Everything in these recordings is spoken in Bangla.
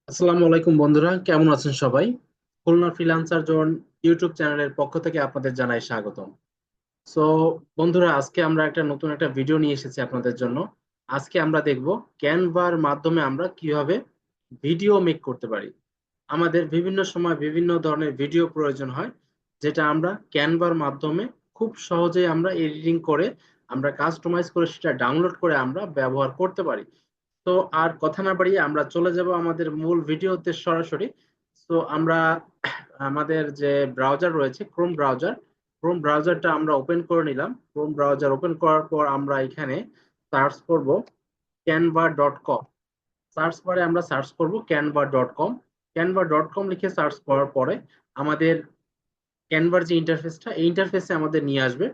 আসসালামু আলাইকুম বন্ধুরা, কেমন আছেন সবাই? খুলনা ফ্রিল্যান্সার জোন ইউটিউব চ্যানেলের পক্ষ থেকে আপনাদের জানাই স্বাগতম। সো বন্ধুরা, আজকে আমরা নতুন একটা ভিডিও নিয়ে এসেছি আপনাদের জন্য। আজকে আমরা দেখব ক্যানভার মাধ্যমে আমরা কিভাবে ভিডিও মেক করতে পারি। আমাদের বিভিন্ন সময় বিভিন্ন ধরনের ভিডিও প্রয়োজন হয়, যেটা আমরা ক্যানভার মাধ্যমে খুব সহজেই আমরা এডিটিং করে আমরা কাস্টমাইজ করে সেটা ডাউনলোড করে আমরা ব্যবহার করতে পারি। তো আর কথা না বাড়িয়ে আমরা চলে যাব আমাদের মূল ভিডিওতে সরাসরি। তো আমরা আমাদের যে ব্রাউজার রয়েছে, ক্রোম ব্রাউজারটা আমরা ওপেন করে নিলাম। ক্রোম ব্রাউজার ওপেন করার পর আমরা এখানে সার্চ করব canva.com। সার্চ বারে আমরা সার্চ করব canva.com। canva.com লিখে সার্চ করার পরে আমাদের ক্যানভার যে ইন্টারফেসটা, এই ইন্টারফেসে আমাদের নিয়ে আসবে।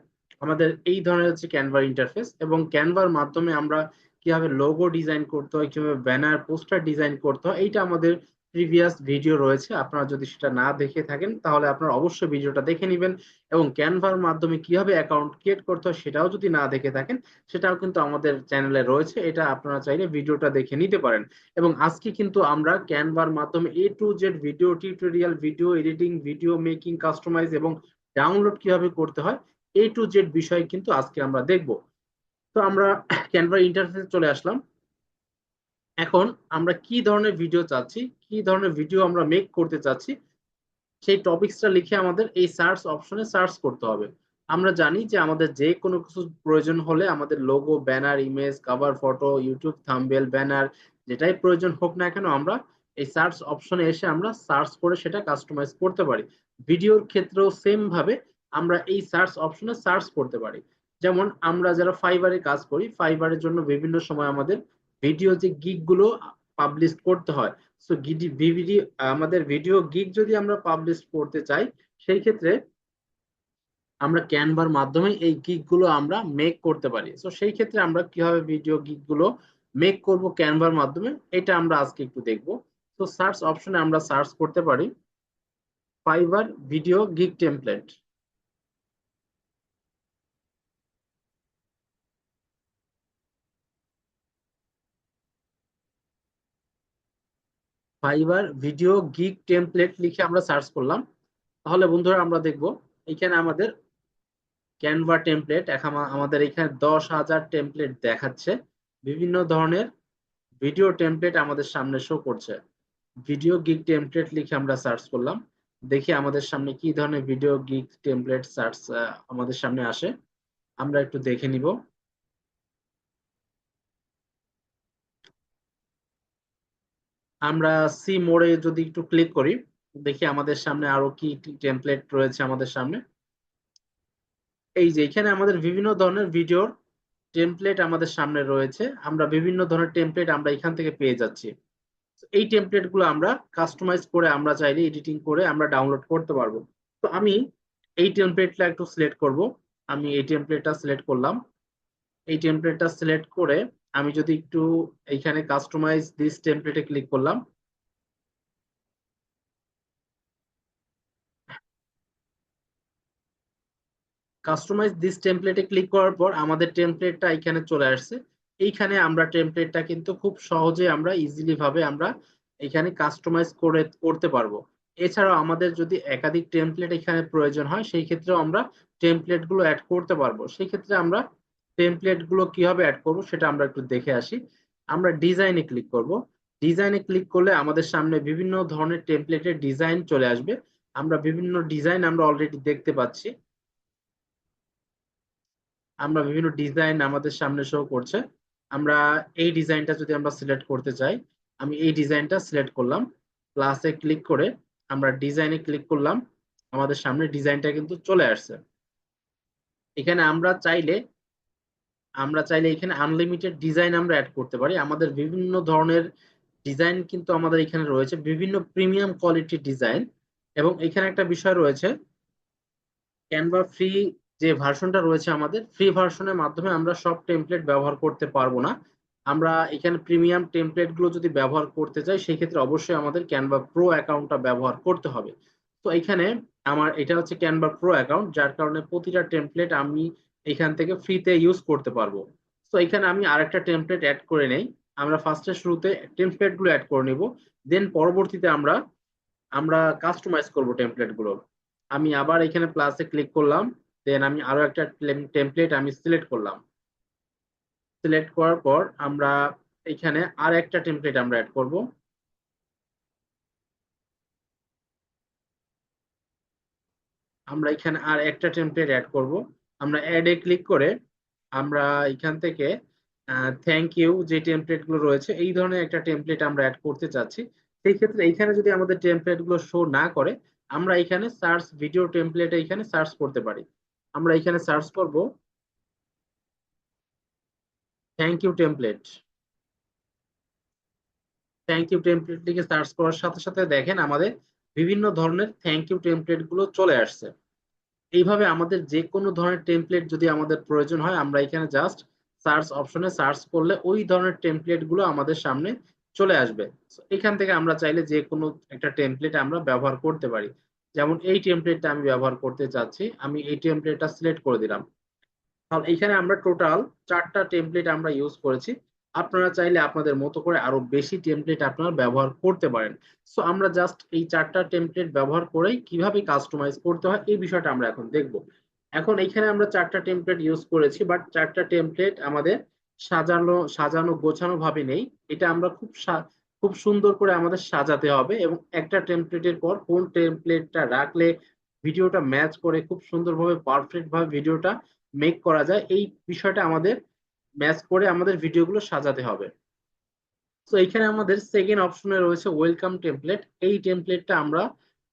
আমাদের এই ধরনের হচ্ছে ক্যানভার ইন্টারফেস, এবং ক্যানভার মাধ্যমে আমরা কিভাবে লোগো ডিজাইন করতে হয়, কিভাবে ব্যানার পোস্টার ডিজাইন করতে হয়, এইটা আমাদের প্রিভিয়াস ভিডিও রয়েছে। আপনারা যদি সেটা না দেখে থাকেন তাহলে আপনারা অবশ্যই ভিডিওটা দেখে নেবেন। এবং ক্যানভার মাধ্যমে কিভাবে অ্যাকাউন্ট ক্রিয়েট করতে হয় সেটাও যদি না দেখে থাকেন, সেটাও কিন্তু আমাদের চ্যানেলে রয়েছে। এটা আপনারা চাইলে ভিডিওটা দেখে নিতে পারেন। এবং আজকে কিন্তু আমরা ক্যানভার মাধ্যমে A to Z video tutorial, video editing, video making, customize এবং ডাউনলোড কিভাবে করতে হয়, A to Z বিষয় কিন্তু আজকে আমরা দেখব। তো আমরা ক্যানভার ইন্টারফেসে চলে আসলাম। এখন আমরা কি ধরনের ভিডিও চাচ্ছি, কি ধরনের ভিডিও আমরা মেক করতে চাচ্ছি, সেই টপিকসটা লিখে আমাদের এই সার্চ অপশনে সার্চ করতে হবে। আমরা জানি যে আমাদের যে কোনো কিছু প্রয়োজন হলে আমাদের logo, banner, image, cover photo, YouTube thumbnail, banner, যেটাই প্রয়োজন হোক না কেন, আমরা এই সার্চ অপশনে এসে আমরা সার্চ করে সেটা কাস্টমাইজ করতে পারি। ভিডিওর ক্ষেত্রেও সেম ভাবে আমরা এই সার্চ অপশনে সার্চ করতে পারি। যেমন আমরা যারা ফাইবারে কাজ করি, ফাইবারের জন্য বিভিন্ন সময় আমাদের ভিডিও যে গিগ গুলো পাবলিশ করতে হয়। সো ভিডিও, আমাদের ভিডিও গিগ যদি আমরা পাবলিশ করতে চাই, সেই ক্ষেত্রে আমরা ক্যানভার মাধ্যমে এই গিগ গুলো আমরা মেক করতে পারি। সো সেই ক্ষেত্রে আমরা কিভাবে ভিডিও গিগ গুলো মেক করব ক্যানভার মাধ্যমে, এটা আমরা আজকে একটু দেখব। তো সার্চ অপশনে আমরা সার্চ করতে পারি fibre video gig template. Fibre video gig template লিখে আমরা সার্চ করলাম। তাহলে বন্ধুরা আমরা দেখব এখানে আমাদের ক্যানভা টেমপ্লেট, এখন আমাদের এখানে 10,000 টেমপ্লেট দেখাচ্ছে। বিভিন্ন ধরনের ভিডিও টেমপ্লেট আমাদের সামনে শো করছে। ভিডিও গিগ টেমপ্লেট লিখে আমরা সার্চ করলাম। দেখি আমাদের সামনে কি ধরনের ভিডিও গিগ টেমপ্লেট সার্চ আমাদের সামনে আসে। আমরা একটু দেখে নিব। আমরা সি মোড়ে যদি একটু ক্লিক করি, দেখি আমাদের সামনে আরো কি টেমপ্লেট রয়েছে আমাদের সামনে। এই যে এখানে আমাদের বিভিন্ন ধরনের ভিডিওর টেমপ্লেট আমাদের সামনে রয়েছে। আমরা বিভিন্ন ধরনের টেমপ্লেট আমরা এখান থেকে পেয়ে যাচ্ছি। এই টেমপ্লেট গুলো আমরা কাস্টমাইজ করে আমরা চাইলে এডিটিং করে আমরা ডাউনলোড করতে পারবো। তো আমি এই টেমপ্লেটটা একটু সিলেক্ট করব। আমি এই টেমপ্লেটটা সিলেক্ট করলাম। এই টেমপ্লেটটা সিলেক্ট করে আমি যদি একটু এইখানে কাস্টমাইজ দিস টেমপ্লেটে ক্লিক করলাম। কাস্টমাইজ দিস টেমপ্লেটে ক্লিক করার পর আমাদের টেমপ্লেটটা এখানে চলে আসছে। এইখানে আমরা টেমপ্লেটটা কিন্তু খুব সহজে আমরা ইজিলি ভাবে আমরা এখানে কাস্টমাইজ করে করতে পারবো। এছাড়াও আমাদের যদি একাধিক টেমপ্লেট এখানে প্রয়োজন হয়, সেই ক্ষেত্রেও আমরা টেমপ্লেট গুলো অ্যাড করতে পারবো। সেই ক্ষেত্রে আমরা টেমপ্লেট গুলো কিভাবে অ্যাড করবো সেটা আমরা একটু দেখে আসি। আমরা ডিজাইনে ক্লিক করব। ডিজাইনে ক্লিক করলে আমাদের সামনে বিভিন্ন ধরনের টেমপ্লেটের ডিজাইন চলে আসবে। আমরা বিভিন্ন ডিজাইন আমরা অলরেডি দেখতে পাচ্ছি। আমরা বিভিন্ন ডিজাইন আমাদের সামনে শো করছে। আমরা এই ডিজাইনটা যদি আমরা সিলেক্ট করতে চাই, আমি এই ডিজাইনটা সিলেক্ট করলাম। প্লাসে ক্লিক করে আমরা ডিজাইনে ক্লিক করলাম। আমাদের সামনে ডিজাইনটা কিন্তু চলে আসছে। এখানে আমরা চাইলে এখানে আনলিমিটেড ডিজাইন আমরা অ্যাড করতে পারি। আমাদের বিভিন্ন ধরনের ডিজাইন কিন্তু আমাদের এখানে রয়েছে, বিভিন্ন প্রিমিয়াম কোয়ালিটির ডিজাইন। এবং এখানে একটা বিষয় রয়েছে, ক্যানভা ফ্রি যে ভার্সনটা রয়েছে, আমাদের ফ্রি ভার্সনের মাধ্যমে আমরা সব টেমপ্লেট ব্যবহার করতে পারবো না। আমরা এখানে প্রিমিয়াম টেমপ্লেট গুলো যদি ব্যবহার করতে চাই, সেই ক্ষেত্রে অবশ্যই আমাদের ক্যানভা প্রো অ্যাকাউন্টটা ব্যবহার করতে হবে। তো এখানে আমার এটা হচ্ছে ক্যানভা প্রো অ্যাকাউন্ট, যার কারণে প্রতিটা টেমপ্লেট আমি এখান থেকে ফ্রিতে ইউজ করতে পারবো। তো এখানে আমি আরেকটা টেমপ্লেট অ্যাড করে নেই। আমরা ফার্স্টে শুরুতে টেমপ্লেট গুলো অ্যাড করে নিব, দেন পরবর্তীতে আমরা আমরা কাস্টমাইজ করব টেমপ্লেট গুলো। আমি আবার এখানে প্লাসে ক্লিক করলাম, দেন আমি আরো একটা টেমপ্লেট আমি সিলেক্ট করলাম। সিলেক্ট করার পর আমরা এখানে আর একটা টেমপ্লেট আমরা অ্যাড করব। আমরা এখানে আর একটা টেমপ্লেট অ্যাড করব। আমরা অ্যাড এ ক্লিক করে আমরা এখান থেকে থ্যাংক ইউ যে টেমপ্লেট গুলো রয়েছে এই ধরনের একটা টেমপ্লেট আমরা অ্যাড করতে চাচ্ছি। সেই ক্ষেত্রে এখানে যদি আমাদের টেমপ্লেট গুলো শো না করে, আমরা এখানে সার্চ ভিডিও টেমপ্লেট এখানে সার্চ করতে পারি। আমরা এখানে সার্চ করব thank you template. Thank you template লিখে সার্চ করার সাথে সাথে দেখেন আমাদের বিভিন্ন ধরনের থ্যাংক ইউ টেমপ্লেট গুলো চলে আসছে। এইভাবে আমাদের যে কোনো ধরনের টেমপ্লেট যদি আমাদের প্রয়োজন হয়, আমরা এখানে জাস্ট সার্চ অপশনে সার্চ করলে ওই ধরনের টেমপ্লেট গুলো আমাদের সামনে চলে আসবে। So, এখান থেকে আমরা চাইলে যে কোনো একটা টেমপ্লেট আমরা ব্যবহার করতে পারি। যেমন এই টেমপ্লেটটা আমি ব্যবহার করতে চাচ্ছি, আমি এই টেমপ্লেটটা সিলেক্ট করে দিলাম। তাহলে এখানে আমরা টোটাল 4টা টেমপ্লেট আমরা ইউজ করেছি। আপনারা চাইলে আপনাদের মতো করে আরো বেশি টেমপ্লেট আপনারা ব্যবহার করতে পারেন। সো আমরা জাস্ট এই 4টা টেমপ্লেট ব্যবহার করেই কিভাবে কাস্টমাইজ করতে হয় এই বিষয়টা আমরা এখন দেখব। এখন এখানে আমরা 4টা টেমপ্লেট ইউজ করেছি, বাট 4টা টেমপ্লেট আমাদের সাজানো সাজানো গোছানো ভাবে নেই। এটা আমরা খুব সুন্দর করে আমাদের সাজাতে হবে, এবং একটা টেমপ্লেটের পর কোন টেমপ্লেটটা রাখলে ভিডিওটা ম্যাচ করে খুব সুন্দরভাবে পারফেক্ট ভাবে ভিডিওটা মেক করা যায়, এই বিষয়টা আমাদের ম্যাচ করে আমাদের ভিডিওগুলো সাজাতে হবে। তো এখানে আমাদের সেকেন্ড অপশনে রয়েছে ওয়েলকাম টেমপ্লেট। এই টেমপ্লেটটা আমরা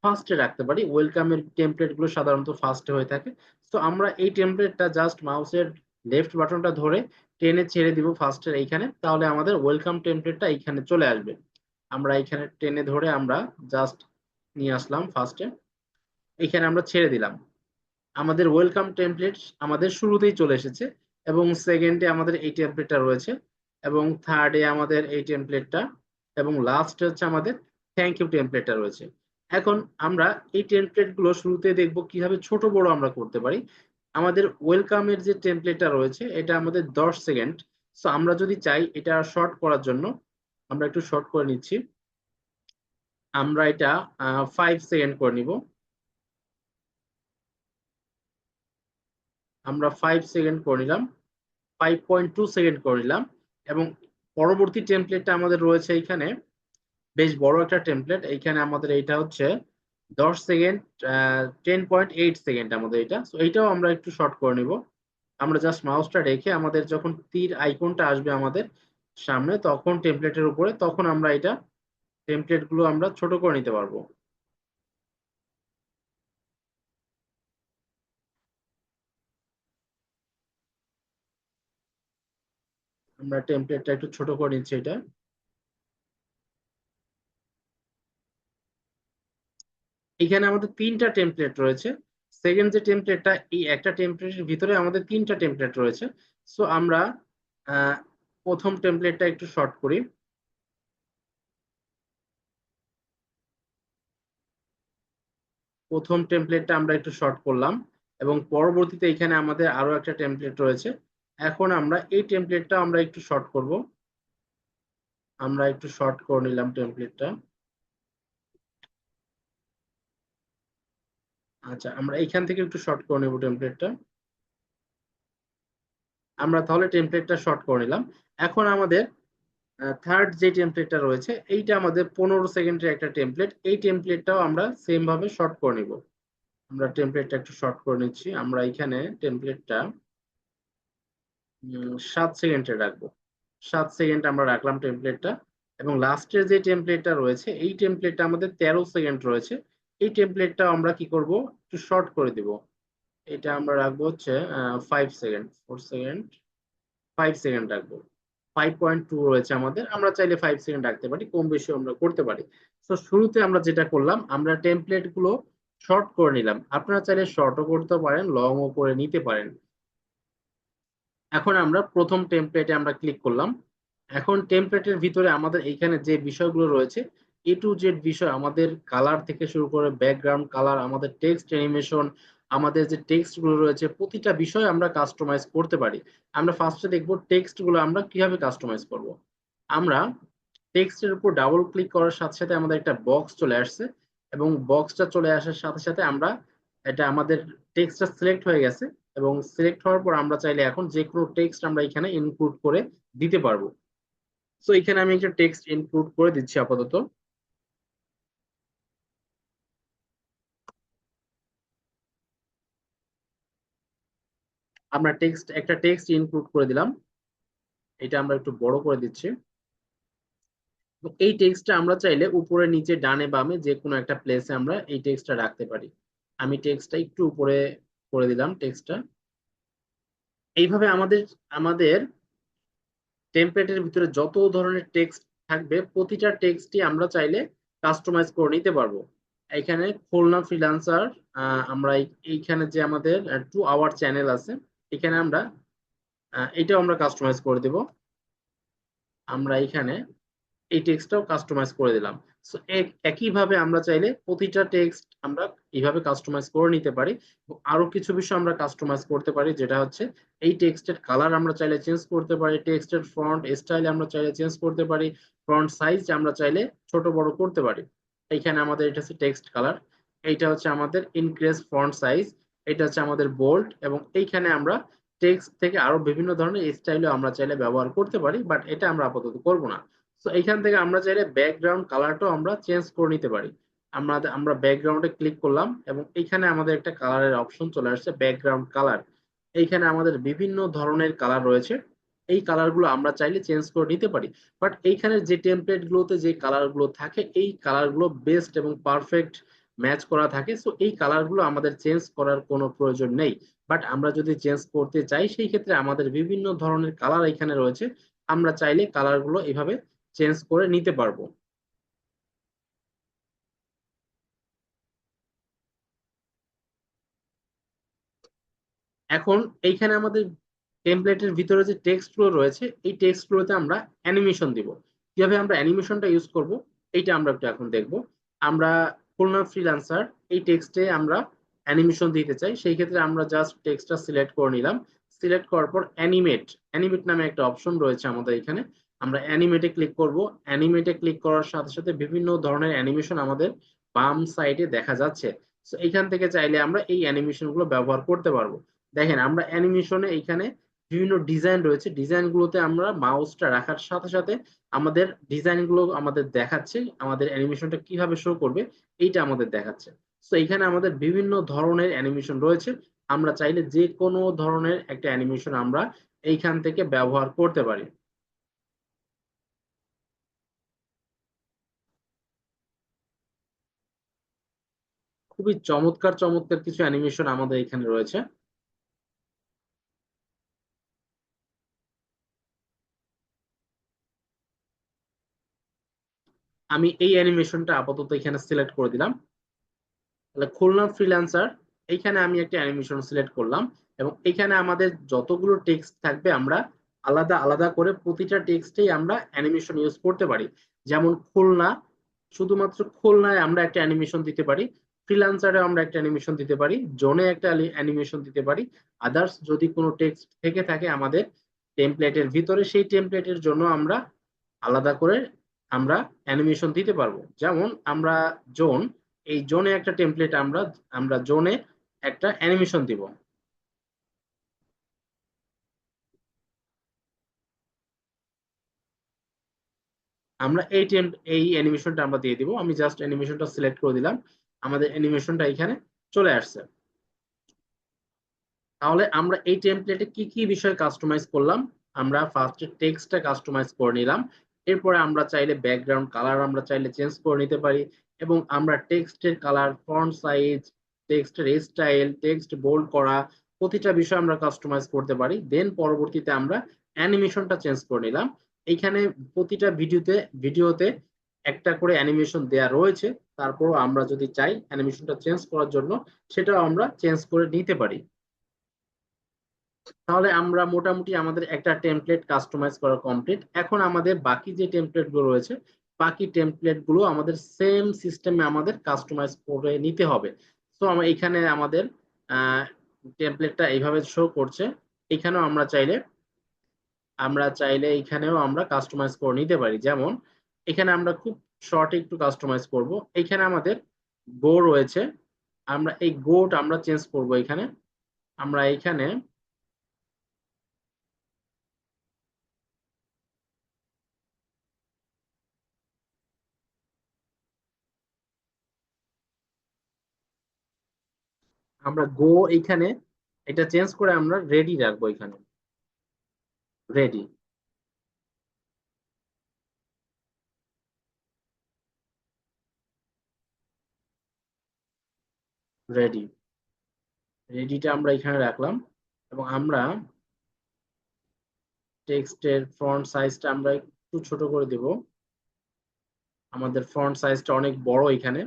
ফার্স্টে রাখতে পারি, ওয়েলকামের টেমপ্লেট গুলো সাধারণত ফার্স্টে হয়ে থাকে। তো আমরা এই টেমপ্লেটটা জাস্ট মাউসের লেফট বাটনটা ধরে টেনে ছেড়ে দিব ফার্স্টের এইখানে, তাহলে আমাদের ওয়েলকাম টেমপ্লেটটা এইখানে চলে আসবে। আমরা এখানে টেনে ধরে আমরা জাস্ট নিয়ে আসলাম ফার্স্টে, এখানে আমরা ছেড়ে দিলাম। আমাদের ওয়েলকাম টেমপ্লেট আমাদের শুরুতেই চলে এসেছে, এবং সেকেন্ডে আমাদের এই টেমপ্লেটটা রয়েছে, এবং থার্ডে আমাদের এই টেমপ্লেটটা, এবং লাস্টে হচ্ছে আমাদের থ্যাংক ইউ টেমপ্লেটটা রয়েছে। এখন আমরা এই টেমপ্লেট গুলো শুরুতে দেখব কিভাবে ছোট বড় আমরা করতে পারি। আমাদের ওয়েলকামের যে টেমপ্লেটটা রয়েছে এটা আমাদের 10 সেকেন্ড। সো আমরা যদি চাই এটা শর্ট করার জন্য, আমরা একটু শর্ট করে নিচ্ছি। আমরা এটা 5 সেকেন্ড করে নিব। আমরা 5 সেকেন্ড করে নিলাম, 5.2 সেকেন্ড করে নিলাম। এবং পরবর্তী টেমপ্লেটটা আমাদের রয়েছে এখানে, বেশ বড় একটা টেমপ্লেট। এইখানে আমাদের এইটা হচ্ছে 10 সেকেন্ড, 10.8 সেকেন্ড আমাদের এটা। তো এইটাও আমরা একটু শর্ট করে নিব। আমরা জাস্ট মাউসটা রেখে আমাদের যখন তীর আইকনটা আসবে আমাদের সামনে তখন টেমপ্লেটের উপরে, তখন আমরা এটা টেমপ্লেট গুলো আমরা ছোট করে নিতে পারবো। আমরা টেমপ্লেটটা একটু ছোট করে নিচ্ছি এটা। এখানে আমাদের 3টা টেমপ্লেট রয়েছে। সেকেন্ড যে টেমপ্লেটটা, এই একটা টেমপ্লেটের ভিতরে আমাদের 3টা টেমপ্লেট রয়েছে। সো আমরা আহ, প্রথম টেমপ্লেটটা একটু শর্ট করি। প্রথম টেমপ্লেটটা আমরা একটু শর্ট করলাম, এবং পরবর্তীতে এখানে আমাদের আরো একটা টেমপ্লেট রয়েছে। এখন আমরা এই টেমপ্লেটটা আমরা একটু শর্ট করব। আমরা একটু শর্ট করে নিলাম টেমপ্লেটটা। আচ্ছা, আমরা এখান থেকে একটু শর্ট করে নেব টেমপ্লেটটা। আমরা তাহলে টেমপ্লেটটা শর্ট করে নিলাম। এখন আমাদের থার্ড যে টেমপ্লেটটা রয়েছে এইটা আমাদের 15 সেকেন্ডের একটা টেমপ্লেট। এই টেমপ্লেটটাও আমরা সেম ভাবে শর্ট করে নিব। আমরা টেমপ্লেটটা একটু শর্ট করে নিচ্ছি। আমরা এখানে টেমপ্লেটটা 7 সেকেন্ডে রাখবো। 7 সেকেন্ড আমরা রাখলাম টেমপ্লেটটা। এবং লাস্টের যে টেমপ্লেটটা রয়েছে এই টেমপ্লেটটা আমাদের 13 সেকেন্ড রয়েছে। এই টেমপ্লেটটা আমরা কি করব, একটু শর্ট করে দিব। এটা আমরা রাখবো হচ্ছে 5 সেকেন্ড, 4 সেকেন্ড, 5 সেকেন্ড রাখবো। 5.2 রয়েছে আমাদের, আমরা চাইলে 5 সেকেন্ড রাখতে পারি, কম বেশি আমরা করতে পারি। তো শুরুতে আমরা যেটা করলাম, আমরা টেমপ্লেট গুলো শর্ট করে নিলাম। আপনারা চাইলে শর্টও করতে পারেন, লংও করে নিতে পারেন। এখন আমরা প্রথম টেমপ্লেটে আমরা ক্লিক করলাম। এখন টেমপ্লেটের ভিতরে আমাদের এইখানে যে বিষয়গুলো রয়েছে, A to Z বিষয়, আমাদের কালার থেকে শুরু করে ব্যাকগ্রাউন্ড কালার, আমাদের টেক্সট অ্যানিমেশন, আমাদের যে টেক্সট গুলো রয়েছে প্রতিটা বিষয় আমরা কাস্টমাইজ করতে পারি। আমরা ফার্স্টে দেখবো টেক্সট গুলো আমরা কিভাবে কাস্টমাইজ করব। আমরা টেক্সটের উপর ডাবল ক্লিক করার সাথে সাথে আমাদের একটা বক্স চলে আসছে, এবং বক্সটা চলে আসার সাথে সাথে আমরা এটা আমাদের টেক্সটটা সিলেক্ট হয়ে গেছে, এবং সিলেক্ট হওয়ার পর আমরা চাইলে এখন যে কোনো টেক্সট আমরা এখানে ইনক্লুড করে দিতে পারবো। সো এখানে আমি একটা টেক্সট ইনক্লুড করে দিচ্ছি আপাতত। আমরা একটা টেক্সট ইনক্লুড করে দিলাম, এটা আমরা একটু বড় করে দিচ্ছি। এই টেক্সটটা আমরা চাইলে উপরে নিচে ডানে বামে যে কোনো একটা প্লেসে আমরা এই টেক্সটটা রাখতে পারি। আমি টেক্সটটা একটু উপরে করে দিলাম টেক্সটটা। এইভাবে আমাদের আমাদের টেমপ্লেটের ভিতরে যত ধরনের টেক্সট থাকবে প্রতিটা টেক্সটই আমরা চাইলে কাস্টমাইজ করে নিতে পারবো। এখানে খুলনা ফ্রিল্যান্সার, আমরা এইখানে যে আমাদের 2 আওয়ার চ্যানেল আছে, এখানে আমরা এটাও আমরা কাস্টমাইজ করে দেব। আমরা এখানে এই টেক্সটটাও কাস্টমাইজ করে দিলাম। সো একইভাবে আমরা চাইলে প্রতিটা টেক্সট আমরা এইভাবে কাস্টমাইজ করে নিতে পারি। আরো কিছু বিষয় আমরা কাস্টমাইজ করতে পারি, যেটা হচ্ছে এই টেক্সটের কালার আমরা চাইলে চেঞ্জ করতে পারি, টেক্সটের ফন্ট স্টাইল আমরা চাইলে চেঞ্জ করতে পারি, ফন্ট সাইজ আমরা চাইলে ছোট বড় করতে পারি। এইখানে আমাদের এটা হচ্ছে টেক্সট কালার, এইটা হচ্ছে আমাদের ইনক্রিজ ফন্ট সাইজ, এটা হচ্ছে আমাদের বোল্ড, এবং এইখানে আমরা টেক্সট থেকে আরো বিভিন্ন ধরনের স্টাইলও আমরা চাইলে ব্যবহার করতে পারি, বাট এটা আমরা আপাতত করব না। তো এইখান থেকে আমরা চাইলে ব্যাকগ্রাউন্ড কালারটাও আমরা চেঞ্জ করে নিতে পারি। আমরা ব্যাকগ্রাউন্ডে ক্লিক করলাম এবং এইখানে আমাদের একটা কালারের অপশন চলে আসছে, ব্যাকগ্রাউন্ড কালার। এইখানে আমাদের বিভিন্ন ধরনের কালার রয়েছে, এই কালারগুলো আমরা চাইলে চেঞ্জ করে নিতে পারি। বাট এইখানে যে টেমপ্লেট গুলোতে যে কালারগুলো থাকে এই কালারগুলো বেস্ট এবং পারফেক্ট ম্যাচ করা থাকে, সো এই কালারগুলো আমাদের চেঞ্জ করার কোনো প্রয়োজন নেই। বাট আমরা যদি চেঞ্জ করতে চাই সেই ক্ষেত্রে আমাদের বিভিন্ন ধরনের কালার এখানে রয়েছে, আমরা চাইলে কালারগুলো এভাবে চেঞ্জ করে নিতে পারবো। এখন এইখানে আমাদের টেমপ্লেটের ভিতরে যে টেক্সট গুলো রয়েছে এই টেক্সট গুলোতে আমরা অ্যানিমেশন দিব। কিভাবে আমরা অ্যানিমেশনটা ইউজ করব এইটা আমরা একটু এখন দেখব। আমরা খুলনা ফ্রিল্যান্সার এই টেক্সটে আমরা অ্যানিমেশন দিতে চাই, সেই ক্ষেত্রে আমরা জাস্ট টেক্সটটা সিলেক্ট করে নিলাম। সিলেক্ট করার পর অ্যানিমেট অ্যানিমেট নামে একটা অপশন রয়েছে আমাদের এখানে, আমরা অ্যানিমেটে ক্লিক করব। অ্যানিমেটে ক্লিক করার সাথে সাথে বিভিন্ন ধরনের অ্যানিমেশন আমাদের বাম সাইডে দেখা যাচ্ছে। তো এখান থেকে চাইলে আমরা এই অ্যানিমেশন গুলো ব্যবহার করতে পারবো। দেখেন আমরা অ্যানিমেশনে এখানে বিভিন্ন ডিজাইন রয়েছে, ডিজাইন গুলোতে আমরা মাউসটা রাখার সাথে সাথে আমাদের ডিজাইন গুলো আমাদের দেখাচ্ছে, আমাদের অ্যানিমেশনটা কিভাবে শো করবে এইটা আমাদের দেখাচ্ছে। তো এখানে আমাদের বিভিন্ন ধরনের অ্যানিমেশন রয়েছে, আমরা চাইলে যে কোনো ধরনের একটা অ্যানিমেশন আমরা এইখান থেকে ব্যবহার করতে পারি। খুবই চমৎকার চমৎকার কিছু অ্যানিমেশন আমাদের এখানে রয়েছে। আমি এই অ্যানিমেশনটা আপাতত এখানে সিলেক্ট করে দিলাম। তাহলে খুলনা ফ্রিল্যান্সার, এইখানে আমি একটা অ্যানিমেশন সিলেক্ট করলাম, এবং এখানে আমাদের যতগুলো টেক্সট থাকবে আমরা আলাদা আলাদা করে প্রতিটা টেক্সটেই আমরা অ্যানিমেশন ইউজ করতে পারি। যেমন খুলনা, শুধুমাত্র খুলনায় আমরা একটা অ্যানিমেশন দিতে পারি, ফ্রিল্যান্সারে আমরা একটা অ্যানিমেশন দিতে পারি, জোনে একটা অ্যানিমেশন দিতে পারি। আদার্স যদি কোনো টেক্সট থেকে থাকে আমাদের টেমপ্লেটের ভিতরে সেই টেমপ্লেটের জন্য আমরা আলাদা করে আমরা অ্যানিমেশন দিতে পারবো। যেমন আমরা জোন, এই জোনে একটা টেমপ্লেট আমরা আমরা জোনে একটা অ্যানিমেশন দিব। আমরা এই অ্যানিমেশনটা আমরা দিয়ে দিব। আমি জাস্ট অ্যানিমেশনটা সিলেক্ট করে দিলাম, আমাদের অ্যানিমেশনটা এখানে চলে আসছে। তাহলে আমরা এই টেমপ্লেটে কি কি বিষয় কাস্টমাইজ করলাম, আমরা ফার্স্টে টেক্সটটা কাস্টমাইজ করে নিলাম, এরপরে আমরা চাইলে ব্যাকগ্রাউন্ড কালার আমরা চাইলে চেঞ্জ করে নিতে পারি, এবং আমরা টেক্সটের কালার, ফন্ট সাইজ, টেক্সটের স্টাইল, টেক্সট বোল্ড করা, প্রতিটা বিষয় আমরা কাস্টমাইজ করতে পারি। দেন পরবর্তীতে আমরা অ্যানিমেশনটা চেঞ্জ করে নিলাম। এইখানে প্রতিটা ভিডিওতে একটা করে অ্যানিমেশন দেয়া রয়েছে, তারপরও আমরা যদি চাই অ্যানিমেশনটা চেঞ্জ করার জন্য সেটাও আমরা চেঞ্জ করে নিতে পারি। তাহলে আমরা মোটামুটি আমাদের একটা টেমপ্লেট কাস্টমাইজ করা কমপ্লিট। এখন আমাদের বাকি যে টেমপ্লেট গুলো রয়েছে বাকি টেমপ্লেট গুলো আমাদের সেম সিস্টেমে আমাদের কাস্টমাইজ করে নিতে হবে। তো আমরা এখানে আমাদের টেমপ্লেটটা এইভাবে শো করছে। এখানেও আমরা চাইলে আমরা চাইলে এখানেও আমরা কাস্টমাইজ করে নিতে পারি। যেমন এখানে আমরা খুব শর্ট একটু কাস্টমাইজ করব। এখানে আমাদের গো রয়েছে, আমরা এই গোটা আমরা চেঞ্জ করব। এখানে আমরা এখানে আমরা গো এইখানে এটা চেঞ্জ করে আমরা রেডি রাখবো। এখানে রেডি, রেডি, রেডিটা আমরা এখানে রাখলাম। এবং আমরা টেক্সটের ফন্ট সাইজটা আমরা একটু ছোট করে দেব। আমাদের ফন্ট সাইজটা অনেক বড় এখানে,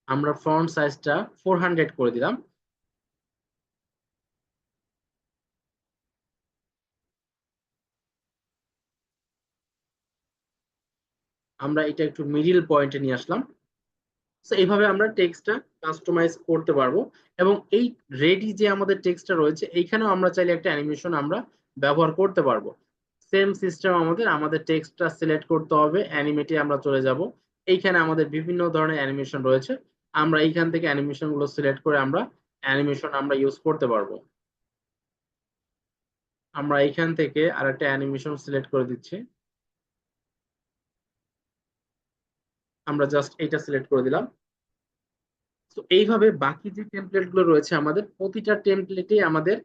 আমরা ফন্ট সাইজটা 400 করে দিলাম। আমরা এটা একটু মিডিল পয়েন্টে নিয়ে আসলাম। তো এইভাবে আমরা টেক্সটটা কাস্টমাইজ করতে পারবো। এবং এই রেডি যে আমাদের টেক্সটটা রয়েছে এইখানেও আমরা চাইলে একটা অ্যানিমেশন আমরা ব্যবহার করতে পারবো। সেম সিস্টেম, আমাদের আমাদের টেক্সটটা সিলেক্ট করতে হবে, অ্যানিমেটে আমরা চলে যাব। এইখানে আমাদের বিভিন্ন ধরনের অ্যানিমেশন রয়েছে, আমরা এইখান থেকে অ্যানিমেশন গুলো সিলেক্ট করে আমরা অ্যানিমেশন আমরা ইউজ করতে পারবো। আমরা এইখান থেকে আরেকটা অ্যানিমেশন সিলেক্ট করে দিচ্ছি। আমরা জাস্ট এইটা সিলেক্ট করে দিলাম। তো এইভাবে বাকি যে টেমপ্লেট গুলো রয়েছে আমাদের প্রতিটা টেমপ্লেটে আমাদের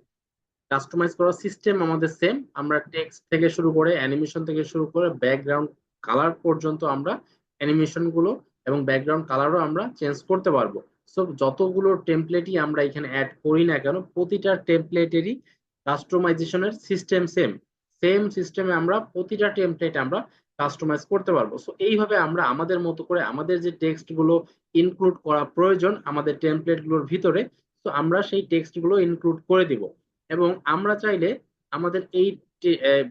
কাস্টমাইজ করার সিস্টেম আমাদের সেম। আমরা টেক্সট থেকে শুরু করে অ্যানিমেশন থেকে শুরু করে ব্যাকগ্রাউন্ড কালার পর্যন্ত আমরা অ্যানিমেশন গুলো এবং ব্যাকগ্রাউন্ড কালারও আমরা চেঞ্জ করতে পারবো। সো যতগুলো টেমপ্লেটই আমরা এখানে অ্যাড করি না কেন প্রতিটা টেমপ্লেটেরই কাস্টমাইজেশনের সিস্টেম সেম। সেম সিস্টেমে আমরা প্রতিটা টেমপ্লেট আমরা কাস্টমাইজ করতে পারবো। সো এইভাবে আমরা আমাদের মতো করে আমাদের যে টেক্সট গুলো ইনক্লুড করা প্রয়োজন আমাদের টেমপ্লেট গুলোর ভিতরে, তো আমরা সেই টেক্সট গুলো ইনক্লুড করে দিব। এবং আমরা চাইলে আমাদের এই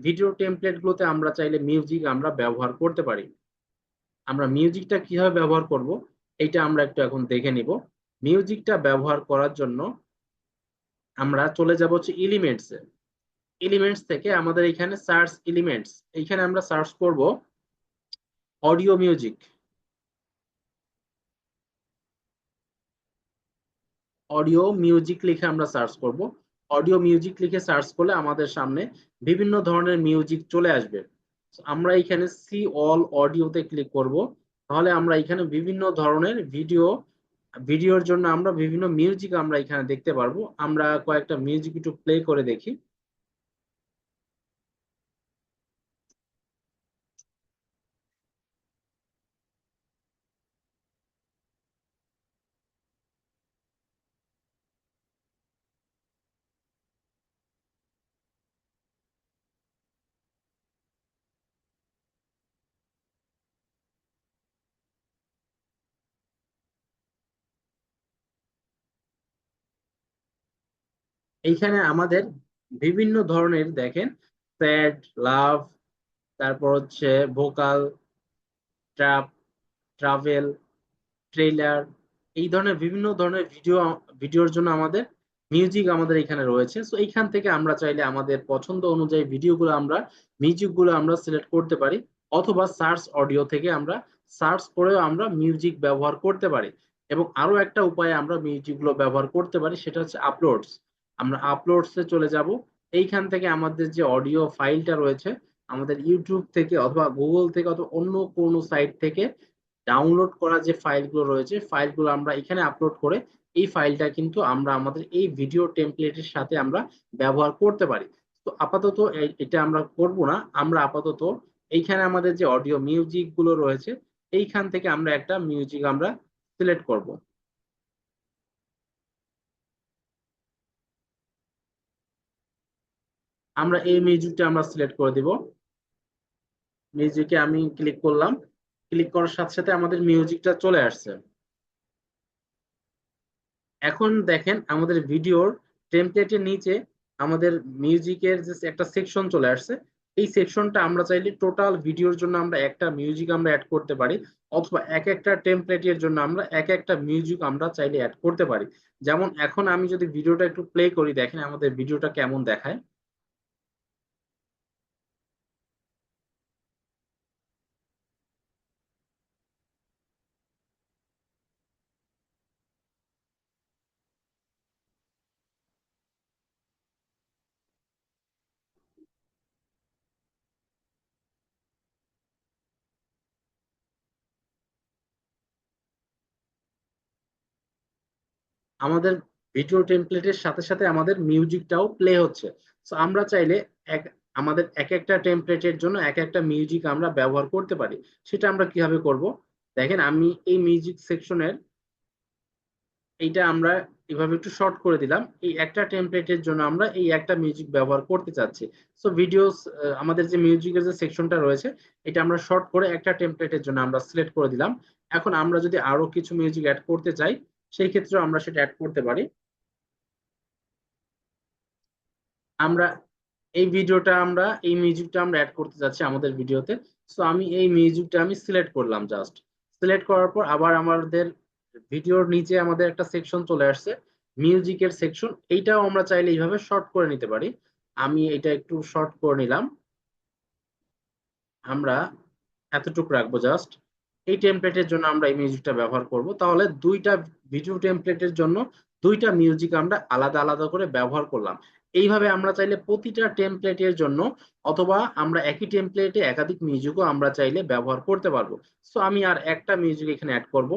ভিডিও টেমপ্লেট গুলোতে আমরা চাইলে মিউজিক আমরা ব্যবহার করতে পারি। আমরা মিউজিকটা কিভাবে ব্যবহার করব এইটা আমরা একটু এখন দেখে নিব। মিউজিকটা ব্যবহার করার জন্য আমরা চলে যাব হচ্ছে এলিমেন্টস এ। এলিমেন্টস থেকে আমাদের এখানে সার্চ এলিমেন্টস, এইখানে আমরা সার্চ করব অডিও মিউজিক। অডিও মিউজিক লিখে আমরা সার্চ করব। অডিও মিউজিক লিখে সার্চ করলে আমাদের সামনে বিভিন্ন ধরনের মিউজিক চলে আসবে। So, আমরা এখানে সি অল অডিওতে ক্লিক করব। তাহলে আমরা এখানে বিভিন্ন ধরনের ভিডিওর জন্য আমরা বিভিন্ন মিউজিক আমরা এখানে দেখতে পারবো। আমরা কয়েকটা মিউজিক একটু প্লে করে দেখি। এইখানে আমাদের বিভিন্ন ধরনের দেখেন, স্যাড, লাভ, তারপর হচ্ছে ভোকাল, ট্রাপ, ট্রাভেল, ট্রেইলার, এই ধরনের বিভিন্ন ধরনের ভিডিওর জন্য আমাদের মিউজিক আমাদের এখানে রয়েছে। সো এইখান থেকে আমরা চাইলে আমাদের পছন্দ অনুযায়ী ভিডিওগুলো আমরা মিউজিকগুলো আমরা সিলেক্ট করতে পারি। অথবা সার্চ অডিও থেকে আমরা সার্চ করেও আমরা মিউজিক ব্যবহার করতে পারি। এবং আরো একটা উপায়ে আমরা মিউজিকগুলো ব্যবহার করতে পারি, সেটা হচ্ছে আপলোডস। আমরা আপলোডসে চলে যাব। এইখান থেকে আমাদের যে অডিও ফাইলটা রয়েছে আমাদের ইউটিউব থেকে অথবা গুগল থেকে অথবা অন্য কোনো সাইট থেকে ডাউনলোড করা যে ফাইলগুলো রয়েছে ফাইলগুলো আমরা এখানে আপলোড করে এই ফাইলটা কিন্তু আমরা আমাদের এই ভিডিও টেমপ্লেটের সাথে আমরা ব্যবহার করতে পারি। তো আপাতত এটা আমরা করব না, আমরা আপাতত এইখানে আমাদের যে অডিও মিউজিক গুলো রয়েছে এইখান থেকে আমরা একটা মিউজিক আমরা সিলেক্ট করব। আমরা এই মিউজিকটা আমরা সিলেক্ট করে দিব। মিউজিকে আমি ক্লিক করলাম, ক্লিক করার সাথে সাথে আমাদের মিউজিকটা চলে আসছে। এখন দেখেন আমাদের ভিডিওর টেমপ্লেটের নিচে আমাদের মিউজিকের যে একটা সেকশন চলে আসছে। এই সেকশনটা আমরা চাইলে টোটাল ভিডিওর জন্য আমরা একটা মিউজিক আমরা অ্যাড করতে পারি, অথবা এক একটা টেমপ্লেটের জন্য আমরা এক একটা মিউজিক আমরা চাইলে অ্যাড করতে পারি। যেমন এখন আমি যদি ভিডিওটা একটু প্লে করি, দেখেন আমাদের ভিডিওটা কেমন দেখায়। আমাদের ভিডিও টেমপ্লেটের সাথে সাথে আমাদের মিউজিকটাও প্লে হচ্ছে। তো আমরা চাইলে এক আমাদের এক একটা টেমপ্লেটের জন্য এক একটা মিউজিক আমরা ব্যবহার করতে পারি। সেটা আমরা কিভাবে করব? দেখেন, আমি এই মিউজিক সেকশনের এইটা আমরা এভাবে একটু শর্ট করে দিলাম। এই একটা টেমপ্লেটের জন্য আমরা এই একটা মিউজিক ব্যবহার করতে চাচ্ছি। সো ভিডিওস, আমাদের যে মিউজিকের যে সেকশনটা রয়েছে, এটা আমরা শর্ট করে একটা টেমপ্লেটের জন্য আমরা সিলেক্ট করে দিলাম। এখন আমরা যদি আরো কিছু মিউজিক অ্যাড করতে চাই, সেই ক্ষেত্রে আমরা সেটা অ্যাড করতে পারি। আমরা এই মিউজিকটা আমরা অ্যাড করতে যাচ্ছি আমাদের ভিডিওতে। সো আমি এই মিউজিকটা আমি সিলেক্ট করলাম। জাস্ট সিলেক্ট করার পর আবার আমাদের ভিডিওর নিচে আমাদের একটা সেকশন চলে আসছে, মিউজিকের সেকশন। এইটাও আমরা চাইলে এইভাবে শর্ট করে নিতে পারি। আমি এটা একটু শর্ট করে নিলাম। আমরা এতটুকু রাখবো জাস্ট। এই টেমপ্লেটের জন্য আমরা এই মিউজিকটা ব্যবহার করব। তাহলে দুইটা ভিডিও টেমপ্লেটের জন্য দুইটা মিউজিক আমরা আলাদা আলাদা করে ব্যবহার করলাম। এইভাবে আমরা চাইলে প্রতিটা টেমপ্লেটের জন্য, অথবা আমরা একই টেমপ্লেটে একাধিক মিউজিকও আমরা চাইলে ব্যবহার করতে পারবো। সো আমি আর একটা মিউজিক এখানে অ্যাড করব।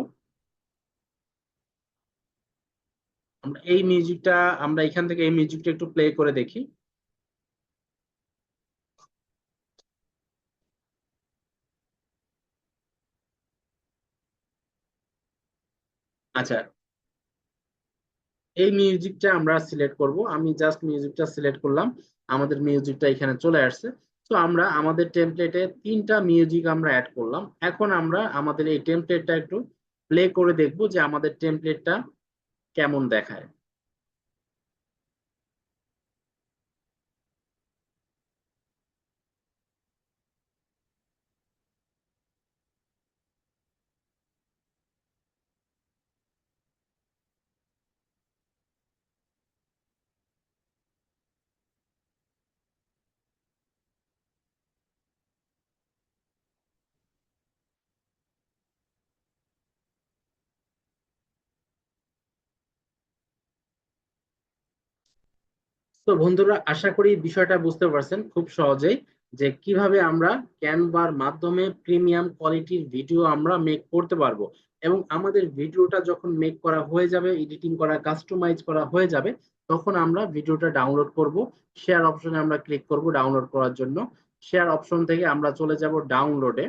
আমরা এই মিউজিকটা আমরা এখান থেকে এই মিউজিকটা একটু প্লে করে দেখি। আচ্ছা, এই মিউজিকটা আমরা সিলেক্ট করব। আমি জাস্ট মিউজিকটা সিলেক্ট করলাম, আমাদের মিউজিকটা এখানে চলে আসছে। তো আমরা আমাদের টেমপ্লেটে তিনটা মিউজিক আমরা অ্যাড করলাম। এখন আমরা আমাদের এই টেমপ্লেটটা একটু প্লে করে দেখব যে আমাদের টেমপ্লেটটা কেমন দেখায়। তো বন্ধুরা, আশা করি বিষয়টা বুঝতে পারছেন খুব সহজেই, যে কিভাবে আমরা ক্যানভার মাধ্যমে প্রিমিয়াম কোয়ালিটির ভিডিও আমরা মেক করতে পারবো। এবং আমাদের ভিডিওটা যখন মেক করা হয়ে যাবে, এডিটিং করা, কাস্টমাইজ করা হয়ে যাবে, তখন আমরা ভিডিওটা ডাউনলোড করব। শেয়ার অপশনে আমরা ক্লিক করব ডাউনলোড করার জন্য। শেয়ার অপশন থেকে আমরা চলে যাব ডাউনলোডে।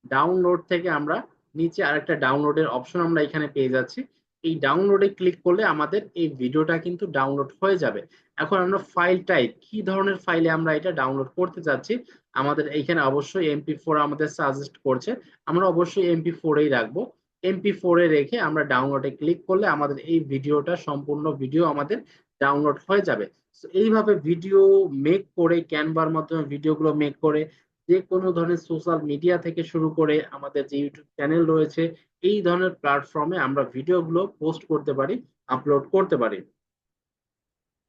ডাউনলোড থেকে আমরা নিচে আরেকটা ডাউনলোডের অপশন আমরা এখানে পেয়ে যাচ্ছি। এই ডাউনলোডে ক্লিক করলে আমাদের এই ভিডিওটা কিন্তু ডাউনলোড হয়ে যাবে। এখন আমরা ফাইল টাইপ, কি ধরনের ফাইলে আমরা এটা ডাউনলোড করতে চাচ্ছি, আমাদের এইখানে অবশ্যই MP4 আমাদের সাজেস্ট করছে। আমরা অবশ্যই MP4-এই রাখবো। MP4-এ রেখে আমরা ডাউনলোডে ক্লিক করলে আমাদের এই ভিডিওটা, সম্পূর্ণ ভিডিও আমাদের ডাউনলোড হয়ে যাবে। So এইভাবে ভিডিও মেক করে, ক্যানভার মাধ্যমে ভিডিওগুলো মেক করে, যে কোনো ধরনের সোশ্যাল মিডিয়া থেকে শুরু করে আমাদের যে ইউটিউব চ্যানেল রয়েছে, এই ধরনের প্ল্যাটফর্মে আমরা ভিডিওগুলো পোস্ট করতে পারি, আপলোড করতে পারি।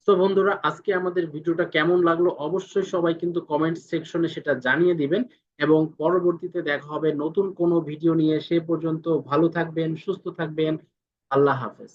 তো বন্ধুরা, আজকে আমাদের ভিডিওটা কেমন লাগলো অবশ্যই সবাই কিন্তু কমেন্ট সেকশনে সেটা জানিয়ে দিবেন। এবং পরবর্তীতে দেখা হবে নতুন কোনো ভিডিও নিয়ে। সে পর্যন্ত ভালো থাকবেন, সুস্থ থাকবেন। আল্লাহ হাফেজ।